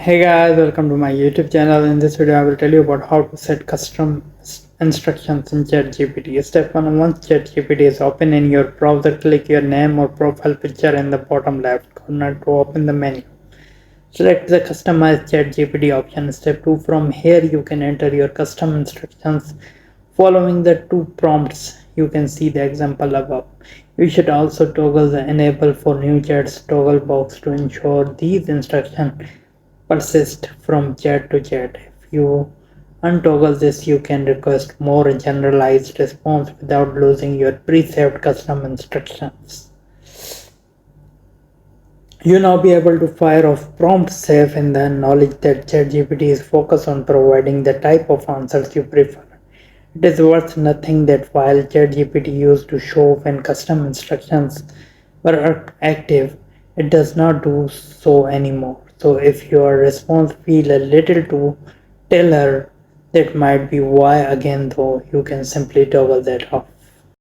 Hey guys, welcome to my YouTube channel. In this video, I will tell you about how to set custom instructions in ChatGPT. Step 1. Once ChatGPT is open in your browser, click your name or profile picture in the bottom left corner to open the menu. Select the Customize ChatGPT option. Step 2. From here, you can enter your custom instructions following the two prompts. You can see the example above. You should also toggle the Enable for New Chats toggle box to ensure these instructions persist from chat to chat. If you untoggle this, you can request more generalized response without losing your pre-saved custom instructions. You now be able to fire off prompt safe in the knowledge that ChatGPT is focused on providing the type of answers you prefer. It is worth noting that while ChatGPT used to show when custom instructions were active, it does not do so anymore. So if your response feels a little too tailored, that might be why. Again though, you can simply toggle that off.